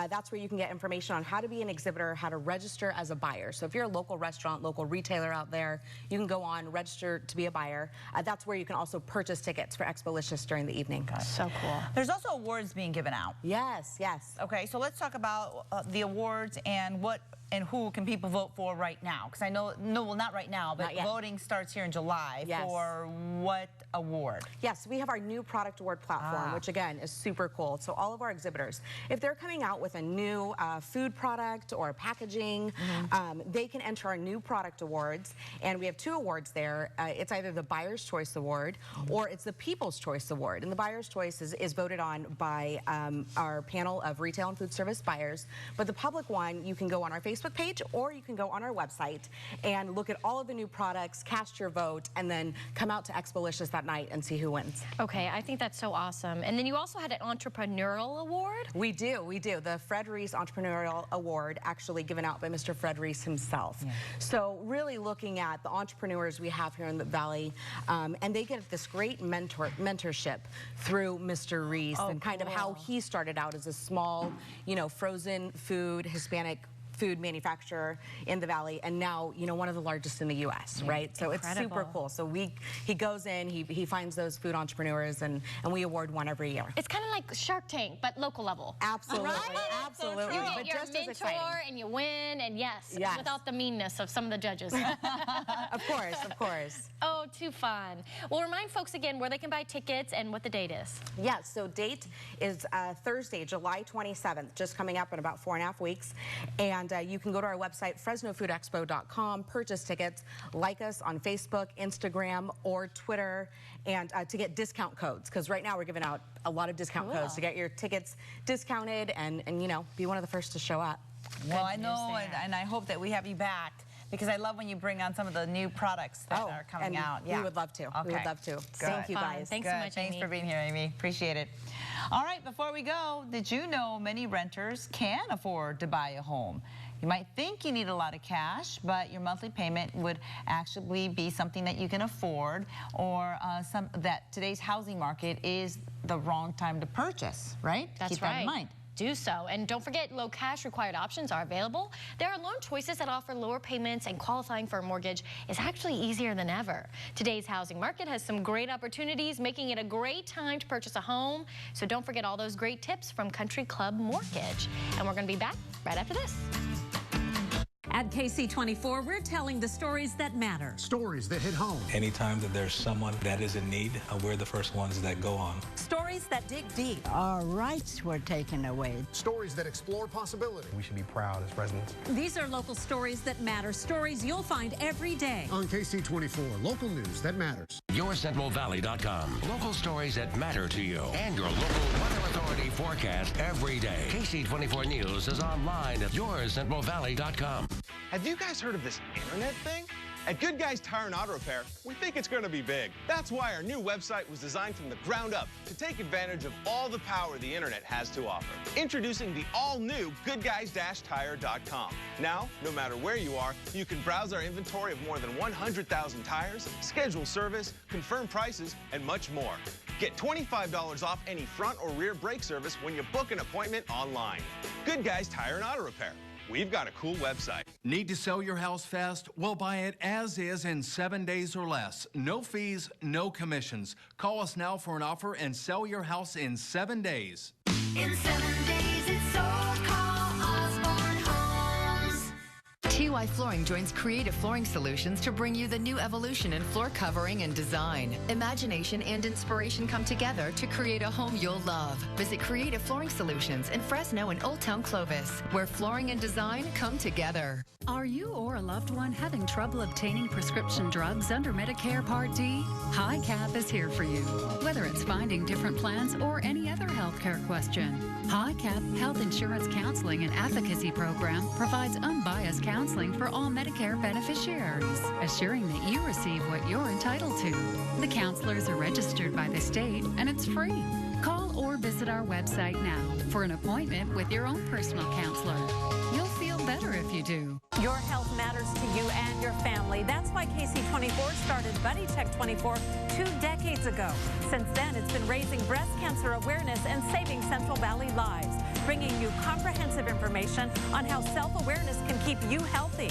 That's where you can get information on how to be an exhibitor, how to register as a buyer. So if you're a local restaurant, local retailer out there, you can go on, register to be a buyer. That's where you can also purchase tickets for Expolicious during the evening. So cool. There's also awards being given out. Yes, yes. Okay, so let's talk about the awards and what and who can people vote for right now? Because I know, well, not right now, but voting starts here in July for what award? Yes, we have our new product award platform, which again is super cool. So all of our exhibitors, if they're coming out with a new food product or packaging, they can enter our new product awards. And we have 2 awards there. It's either the Buyer's Choice Award or it's the People's Choice Award. And the Buyer's Choice is voted on by our panel of retail and food service buyers. But the public one, you can go on our Facebook page or you can go on our website and look at all of the new products, cast your vote, and then come out to Expolicious that night and see who wins. Okay, I think that's so awesome. And then you also had an entrepreneurial award? We do. The Fred Reese Entrepreneurial Award, actually given out by Mr. Fred Reese himself. So really looking at the entrepreneurs we have here in the Valley, and they get this great mentorship through Mr. Reese and kind of how he started out as a small, you know, frozen food Hispanic food manufacturer in the Valley, and now, you know, one of the largest in the U.S., right? So it's super cool. So he goes in, he finds those food entrepreneurs, and we award one every year. It's kind of like Shark Tank, but local level. Absolutely, absolutely. You get but your just mentor, as exciting. and you win, and yes, without the meanness of some of the judges. Of course. Oh, too fun. Well, remind folks again where they can buy tickets and what the date is. Yeah, so date is Thursday, July 27th, just coming up in about 4.5 weeks. And you can go to our website, fresnofoodexpo.com, purchase tickets, like us on Facebook, Instagram, or Twitter, and to get discount codes, because right now we're giving out a lot of discount codes to get your tickets discounted and, you know, be one of the first to show up. Well, I know, and I hope that we have you back, because I love when you bring on some of the new products that are coming out. We would love to. Okay. We would love to. Thank you, guys. Thanks so much, Thanks for being here, Amy. Appreciate it. All right, before we go, did you know many renters can afford to buy a home? You might think you need a lot of cash, but your monthly payment would actually be something that you can afford, or that today's housing market is the wrong time to purchase, right? That's Keep that in mind. Do so. And don't forget, low cash required options are available. There are loan choices that offer lower payments, and qualifying for a mortgage is actually easier than ever. Today's housing market has some great opportunities, making it a great time to purchase a home. So don't forget all those great tips from Country Club Mortgage. And we're going to be back right after this. At KC24, we're telling the stories that matter. Stories that hit home. Anytime that there's someone that is in need, we're the first ones that go on. Stories that dig deep. Our rights were taken away. Stories that explore possibility. We should be proud as residents. These are local stories that matter. Stories you'll find every day. On KC24, local news that matters. YourCentralValley.com. Local stories that matter to you. And your local weather authority forecast every day. KC24 News is online at YourCentralValley.com. Have you guys heard of this internet thing? At Good Guys Tire and Auto Repair, we think it's going to be big. That's why our new website was designed from the ground up to take advantage of all the power the internet has to offer. Introducing the all-new goodguys-tire.com. Now, no matter where you are, you can browse our inventory of more than 100,000 tires, schedule service, confirm prices, and much more. Get $25 off any front or rear brake service when you book an appointment online. Good Guys Tire and Auto Repair. We've got a cool website. Need to sell your house fast? Well, buy it as is in 7 days or less. No fees, no commissions. Call us now for an offer and sell your house in 7 days. In 7 days, it's all call Osborne Homes. TY Flooring joins Creative Flooring Solutions to bring you the new evolution in floor covering and design. Imagination and inspiration come together to create a home you'll love. Visit Creative Flooring Solutions in Fresno and Old Town Clovis, where flooring and design come together. Are you or a loved one having trouble obtaining prescription drugs under Medicare Part D? HiCap is here for you. Whether it's finding different plans or any other healthcare question, HiCap Health Insurance Counseling and Advocacy Program provides unbiased counseling for all Medicare beneficiaries, assuring that you receive what you're entitled to. The counselors are registered by the state, and it's free. Call or visit our website now for an appointment with your own personal counselor. You'll feel better if you do. Your health matters to you and your family. That's why KC24 started Buddy Check 24 2 decades ago. Since then, it's been raising breast cancer awareness and saving Central Valley lives, bringing you comprehensive information on how self-awareness can keep you healthy.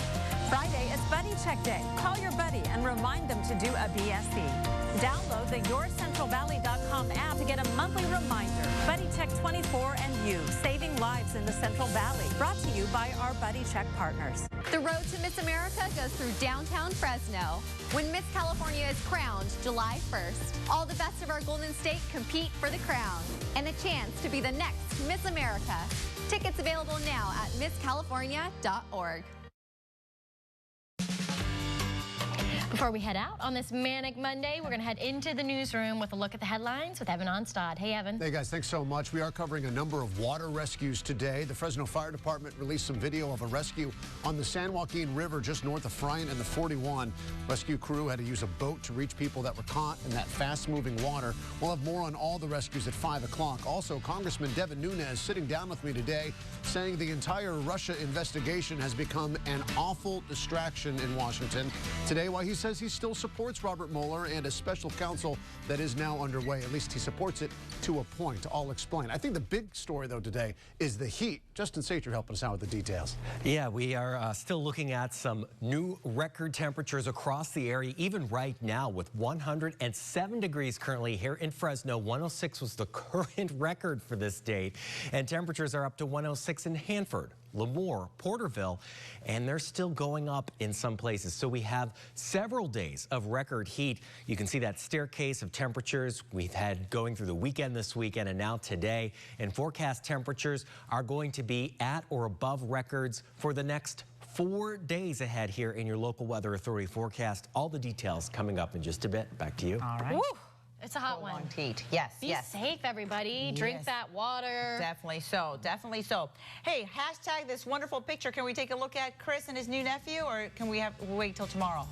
Friday is Buddy Check Day. Call your buddy and remind them to do a BSE. Download the YourCentralValley.com app to get a monthly reminder. Buddy Check 24 and you, saving lives in the Central Valley. Brought to you by our Buddy Check partners. The road to Miss America goes through downtown Fresno. When Miss California is crowned July 1st, all the best of our Golden State compete for the crown and a chance to be the next Miss America. Tickets available now at misscalifornia.org. Before we head out on this manic Monday, we're going to head into the newsroom with a look at the headlines with Evan Onstad. Hey, Evan. Hey, guys, thanks so much. We are covering a number of water rescues today. The Fresno Fire Department released some video of a rescue on the San Joaquin River just north of Friant and the 41. Rescue crew had to use a boat to reach people that were caught in that fast-moving water. We'll have more on all the rescues at 5 o'clock. Also, Congressman Devin Nunes sitting down with me today saying the entire Russia investigation has become an awful distraction in Washington. Today, why he says he still supports Robert Mueller and a special counsel that is now underway. At least he supports it to a point. I'll explain. I think the big story, though, today is the heat. Justin Sater helping us out with the details. Yeah, we are still looking at some new record temperatures across the area, even right now with 107 degrees currently here in Fresno. 106 was the current record for this date, and temperatures are up to 106 in Hanford, Lemoore, Porterville, and they're still going up in some places. So we have several days of record heat. You can see that staircase of temperatures we've had going through the weekend this weekend and now today. And forecast temperatures are going to be at or above records for the next 4 days ahead here in your local weather authority forecast. All the details coming up in just a bit. Back to you. All right. Woo. It's a hot one. Heat. Yes, Be yes. safe, everybody. Drink that water. Definitely so. Definitely so. Hey, hashtag this wonderful picture. Can we take a look at Chris and his new nephew, or can we wait till tomorrow?